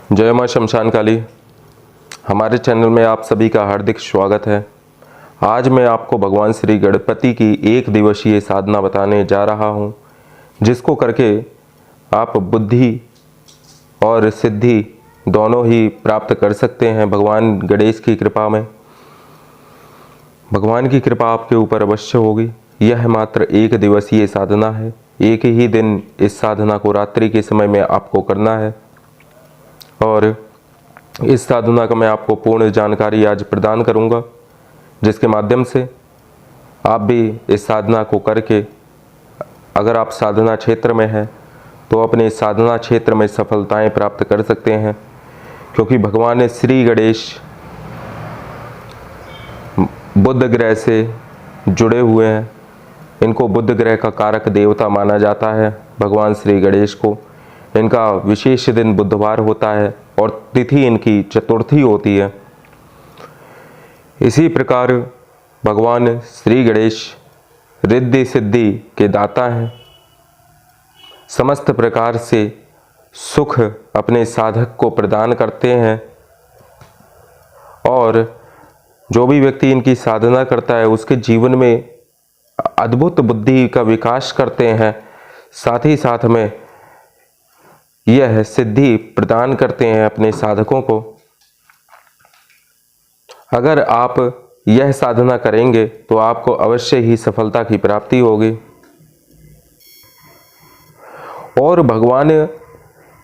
जय मां शमशान काली। हमारे चैनल में आप सभी का हार्दिक स्वागत है। आज मैं आपको भगवान श्री गणपति की एक दिवसीय साधना बताने जा रहा हूं, जिसको करके आप बुद्धि और सिद्धि दोनों ही प्राप्त कर सकते हैं भगवान गणेश की कृपा में। भगवान की कृपा आपके ऊपर अवश्य होगी। यह मात्र एक दिवसीय साधना है। एक ही दिन इस साधना को रात्रि के समय में आपको करना है और इस साधना का मैं आपको पूर्ण जानकारी आज प्रदान करूंगा, जिसके माध्यम से आप भी इस साधना को करके, अगर आप साधना क्षेत्र में हैं तो अपने साधना क्षेत्र में सफलताएं प्राप्त कर सकते हैं। क्योंकि भगवान श्री गणेश बुध ग्रह से जुड़े हुए हैं। इनको बुध ग्रह का कारक देवता माना जाता है। भगवान श्री गणेश को इनका विशेष दिन बुधवार होता है और तिथि इनकी चतुर्थी होती है। इसी प्रकार भगवान श्री गणेश रिद्धि सिद्धि के दाता हैं। समस्त प्रकार से सुख अपने साधक को प्रदान करते हैं और जो भी व्यक्ति इनकी साधना करता है उसके जीवन में अद्भुत बुद्धि का विकास करते हैं। साथ ही साथ में यह सिद्धि प्रदान करते हैं अपने साधकों को। अगर आप यह साधना करेंगे तो आपको अवश्य ही सफलता की प्राप्ति होगी। और भगवान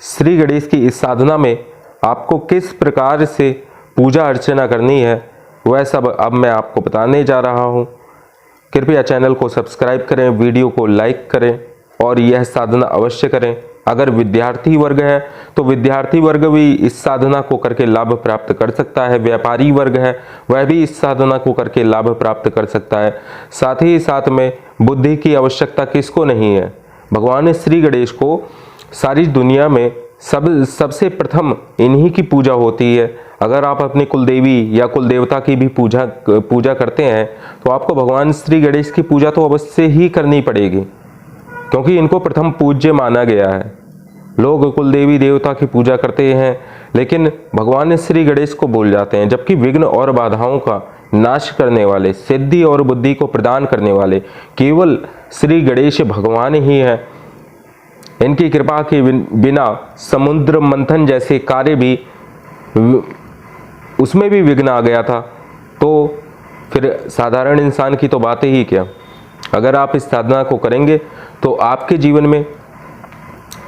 श्री गणेश की इस साधना में आपको किस प्रकार से पूजा अर्चना करनी है वह सब अब मैं आपको बताने जा रहा हूं। कृपया चैनल को सब्सक्राइब करें, वीडियो को लाइक करें और यह साधना अवश्य करें। अगर विद्यार्थी वर्ग है तो विद्यार्थी वर्ग भी इस साधना को करके लाभ प्राप्त कर सकता है। व्यापारी वर्ग है वह भी इस साधना को करके लाभ प्राप्त कर सकता है। साथ ही साथ में बुद्धि की आवश्यकता किसको नहीं है। भगवान श्री गणेश को सारी दुनिया में सबसे प्रथम इन्हीं की पूजा होती है। अगर आप अपनी कुलदेवी या कुल देवता की भी पूजा करते हैं तो आपको भगवान श्री गणेश की पूजा तो अवश्य ही करनी पड़ेगी, क्योंकि इनको प्रथम पूज्य माना गया है। लोग कुल देवी देवता की पूजा करते हैं लेकिन भगवान श्री गणेश को भूल जाते हैं, जबकि विघ्न और बाधाओं का नाश करने वाले, सिद्धि और बुद्धि को प्रदान करने वाले केवल श्री गणेश भगवान ही हैं। इनकी कृपा के बिना समुद्र मंथन जैसे कार्य भी उसमें भी विघ्न आ गया था, तो फिर साधारण इंसान की तो बात ही क्या। अगर आप इस साधना को करेंगे तो आपके जीवन में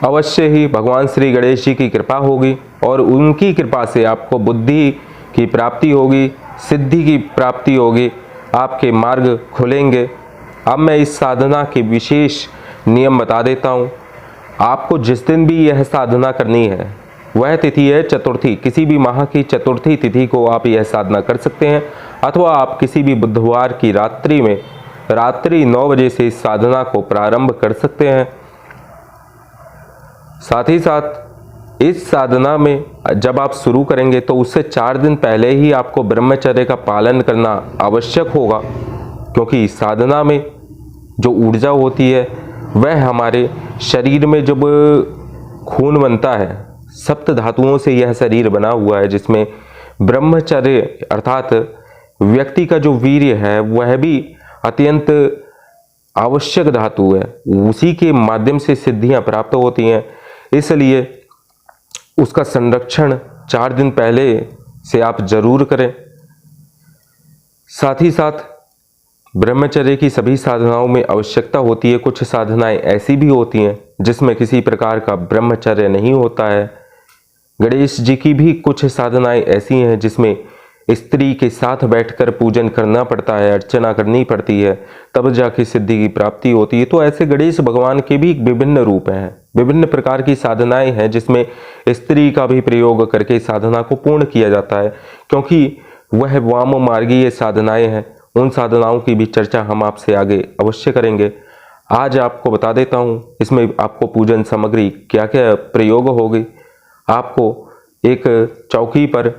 अवश्य ही भगवान श्री गणेश जी की कृपा होगी और उनकी कृपा से आपको बुद्धि की प्राप्ति होगी, सिद्धि की प्राप्ति होगी, आपके मार्ग खुलेंगे। अब मैं इस साधना के विशेष नियम बता देता हूँ। आपको जिस दिन भी यह साधना करनी है वह तिथि है चतुर्थी। किसी भी माह की चतुर्थी तिथि को आप यह साधना कर सकते हैं, अथवा आप किसी भी बुधवार की रात्रि 9 बजे से इस साधना को प्रारंभ कर सकते हैं। साथ ही साथ इस साधना में जब आप शुरू करेंगे तो उससे 4 दिन पहले ही आपको ब्रह्मचर्य का पालन करना आवश्यक होगा, क्योंकि इस साधना में जो ऊर्जा होती है वह हमारे शरीर में जब खून बनता है, सप्त धातुओं से यह शरीर बना हुआ है, जिसमें ब्रह्मचर्य अर्थात व्यक्ति का जो वीर्य है वह भी अत्यंत आवश्यक धातु है। उसी के माध्यम से सिद्धियां प्राप्त होती हैं। इसलिए उसका संरक्षण 4 दिन पहले से आप जरूर करें। साथ ही साथ ब्रह्मचर्य की सभी साधनाओं में आवश्यकता होती है। कुछ साधनाएं ऐसी भी होती हैं जिसमें किसी प्रकार का ब्रह्मचर्य नहीं होता है। गणेश जी की भी कुछ साधनाएं ऐसी हैं जिसमें स्त्री के साथ बैठकर पूजन करना पड़ता है, अर्चना करनी पड़ती है, तब जाके सिद्धि की प्राप्ति होती है। तो ऐसे गणेश भगवान के भी विभिन्न रूप हैं, विभिन्न प्रकार की साधनाएं हैं जिसमें स्त्री का भी प्रयोग करके साधना को पूर्ण किया जाता है, क्योंकि वह वाम मार्गीय साधनाएं हैं। उन साधनाओं की भी चर्चा हम आपसे आगे अवश्य करेंगे। आज आपको बता देता हूं इसमें आपको पूजन सामग्री क्या क्या प्रयोग होगी। आपको एक चौकी पर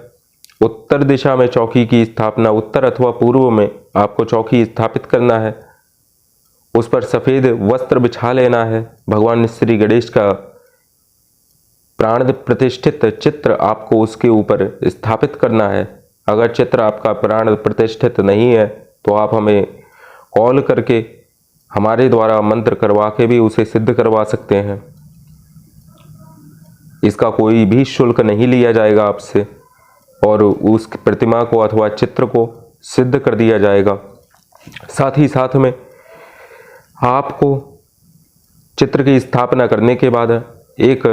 उत्तर दिशा में चौकी की स्थापना, उत्तर अथवा पूर्व में आपको चौकी स्थापित करना है। उस पर सफेद वस्त्र बिछा लेना है। भगवान श्री गणेश का प्राण प्रतिष्ठित चित्र आपको उसके ऊपर स्थापित करना है। अगर चित्र आपका प्राण प्रतिष्ठित नहीं है तो आप हमें कॉल करके हमारे द्वारा मंत्र करवा के भी उसे सिद्ध करवा सकते हैं। इसका कोई भी शुल्क नहीं लिया जाएगा आपसे और उस प्रतिमा को अथवा चित्र को सिद्ध कर दिया जाएगा। साथ ही साथ में आपको चित्र की स्थापना करने के बाद एक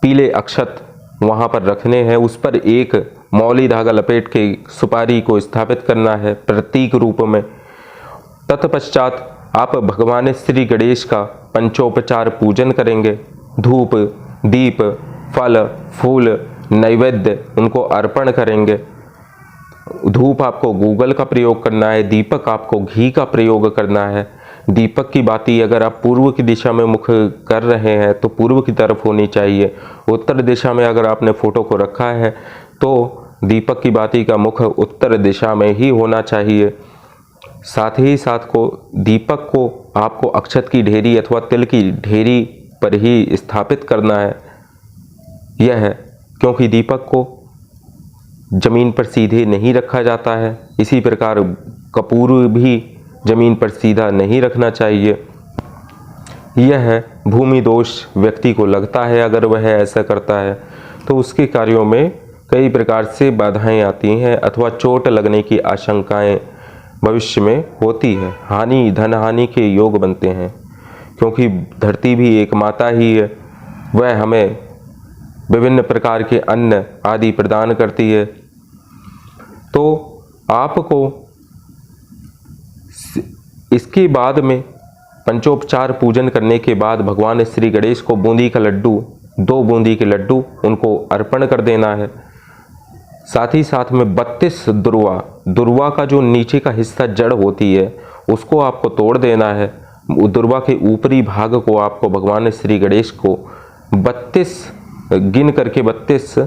पीले अक्षत वहाँ पर रखने हैं, उस पर एक मौली धागा लपेट के सुपारी को स्थापित करना है प्रतीक रूप में। तत्पश्चात आप भगवान श्री गणेश का पंचोपचार पूजन करेंगे। धूप, दीप, फल, फूल, नैवेद्य उनको अर्पण करेंगे। धूप आपको गूगल का प्रयोग करना है, दीपक आपको घी का प्रयोग करना है। दीपक की बाती अगर आप पूर्व की दिशा में मुख कर रहे हैं तो पूर्व की तरफ होनी चाहिए। उत्तर दिशा में अगर आपने फोटो को रखा है तो दीपक की बाती का मुख उत्तर दिशा में ही होना चाहिए। साथ ही साथ को दीपक को आपको अक्षत की ढेरी अथवा तिल की ढेरी पर ही स्थापित करना है। यह है क्योंकि दीपक को जमीन पर सीधे नहीं रखा जाता है, इसी प्रकार कपूर भी जमीन पर सीधा नहीं रखना चाहिए। यह भूमि दोष व्यक्ति को लगता है, अगर वह ऐसा करता है तो उसके कार्यों में कई प्रकार से बाधाएं आती हैं अथवा चोट लगने की आशंकाएं भविष्य में होती है। हानि, धन हानि के योग बनते हैं क्योंकि धरती भी एक माता ही है, वह हमें विभिन्न प्रकार के अन्न आदि प्रदान करती है। तो आपको इसके बाद में पंचोपचार पूजन करने के बाद भगवान श्री गणेश को बूंदी का लड्डू, 2 बूंदी के लड्डू उनको अर्पण कर देना है। साथ ही साथ में 32 दुर्वा का जो नीचे का हिस्सा जड़ होती है उसको आपको तोड़ देना है। दुर्वा के ऊपरी भाग को आपको भगवान श्री गणेश को 32 गिन करके 32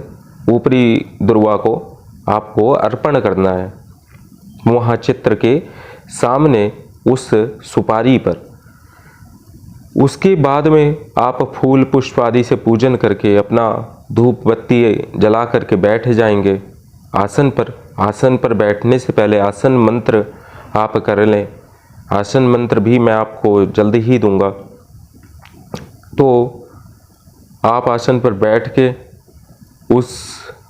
ऊपरी दुर्वा को आपको अर्पण करना है वहाँ चित्र के सामने उस सुपारी पर। उसके बाद में आप फूल पुष्प आदि से पूजन करके अपना धूप बत्ती जला करके बैठ जाएंगे आसन पर। आसन पर बैठने से पहले आसन मंत्र आप कर लें। आसन मंत्र भी मैं आपको जल्दी ही दूंगा। तो आप आसन पर बैठ के उस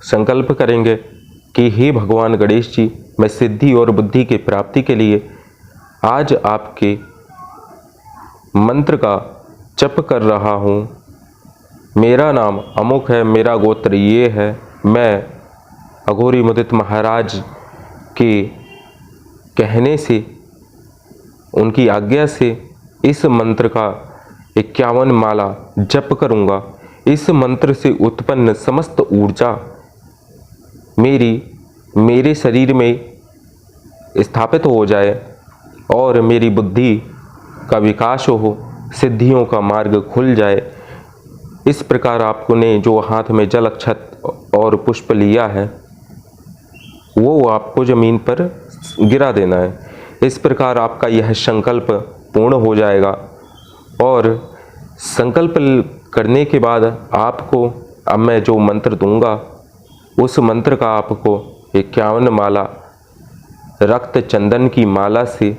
संकल्प करेंगे कि हे भगवान गणेश जी, मैं सिद्धि और बुद्धि की प्राप्ति के लिए आज आपके मंत्र का जप कर रहा हूँ। मेरा नाम अमुक है, मेरा गोत्र ये है। मैं अघोरी मुदित महाराज के कहने से, उनकी आज्ञा से इस मंत्र का 51 माला जप करूँगा। इस मंत्र से उत्पन्न समस्त ऊर्जा मेरे शरीर में स्थापित हो जाए और मेरी बुद्धि का विकास हो, सिद्धियों का मार्ग खुल जाए। इस प्रकार आपने जो हाथ में जल अक्षत और पुष्प लिया है वो आपको ज़मीन पर गिरा देना है। इस प्रकार आपका यह संकल्प पूर्ण हो जाएगा और संकल्प करने के बाद आपको अब मैं जो मंत्र दूंगा उस मंत्र का आपको 51 माला रक्त चंदन की माला से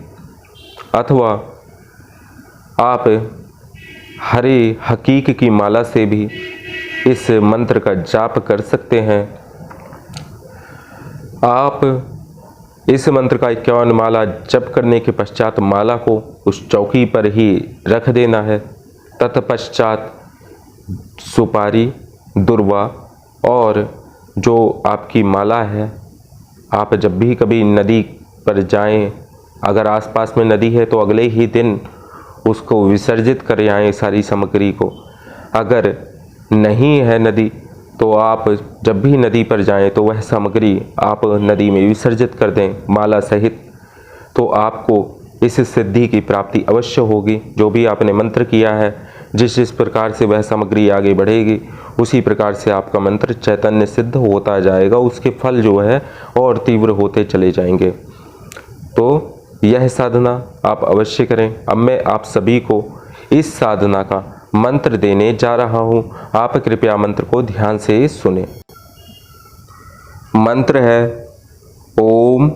अथवा आप हरे हकीक की माला से भी इस मंत्र का जाप कर सकते हैं। आप इस मंत्र का 51 माला जप करने के पश्चात माला को उस चौकी पर ही रख देना है। तत्पश्चात सुपारी, दुर्वा और जो आपकी माला है, आप जब भी कभी नदी पर जाएं, अगर आसपास में नदी है तो अगले ही दिन उसको विसर्जित कर आएँ सारी सामग्री को। अगर नहीं है नदी तो आप जब भी नदी पर जाएं तो वह सामग्री आप नदी में विसर्जित कर दें माला सहित। तो आपको इस सिद्धि की प्राप्ति अवश्य होगी। जो भी आपने मंत्र किया है, जिस प्रकार से वह सामग्री आगे बढ़ेगी उसी प्रकार से आपका मंत्र चैतन्य सिद्ध होता जाएगा। उसके फल जो है और तीव्र होते चले जाएंगे। तो यह साधना आप अवश्य करें। अब मैं आप सभी को इस साधना का मंत्र देने जा रहा हूँ। आप कृपया मंत्र को ध्यान से सुने। मंत्र है ओम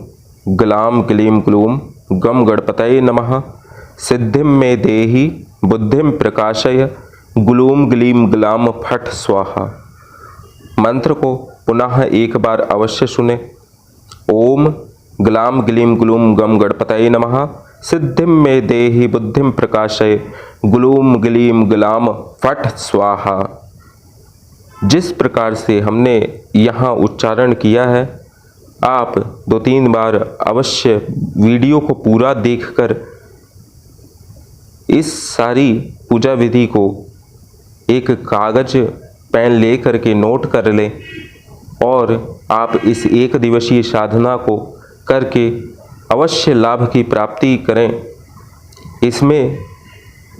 ग्लाम ग्लीम ग्लूम गम गणपतये नमः। सिद्धिं मे देहि बुद्धिं प्रकाशय ग्लूम ग्लीम ग्लाम फट स्वाहा। मंत्र को पुनः एक बार अवश्य सुने। ओम ग्लाम ग्लीम ग्लूम गम गणपतये नमः। सिद्धिं मे देहि बुद्धिं प्रकाशय ग्लूम ग्लीम ग्लाम फट स्वाहा। जिस प्रकार से हमने यहाँ उच्चारण किया है, आप 2-3 बार अवश्य वीडियो को पूरा देखकर इस सारी पूजा विधि को एक कागज पेन ले करके नोट कर लें और आप इस एक दिवसीय साधना को करके अवश्य लाभ की प्राप्ति करें। इसमें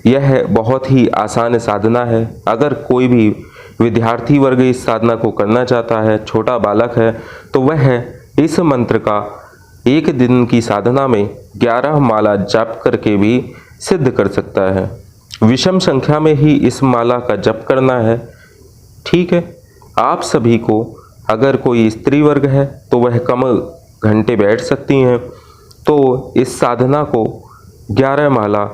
यह बहुत ही आसान साधना है। अगर कोई भी विद्यार्थी वर्ग इस साधना को करना चाहता है, छोटा बालक है, तो वह इस मंत्र का एक दिन की साधना में 11 माला जप करके भी सिद्ध कर सकता है। विषम संख्या में ही इस माला का जप करना है। ठीक है, आप सभी को अगर कोई स्त्री वर्ग है तो वह कम घंटे बैठ सकती हैं, तो इस साधना को 11 माला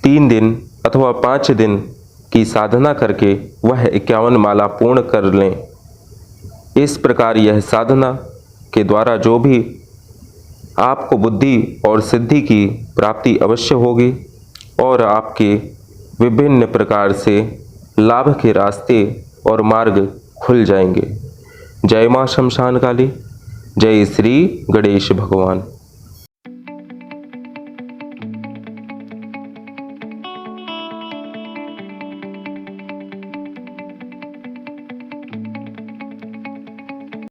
3 दिन अथवा 5 दिन की साधना करके वह 51 माला पूर्ण कर लें। इस प्रकार यह साधना के द्वारा जो भी आपको बुद्धि और सिद्धि की प्राप्ति अवश्य होगी और आपके विभिन्न प्रकार से लाभ के रास्ते और मार्ग खुल जाएंगे। जय मां शमशान काली, जय श्री गणेश भगवान।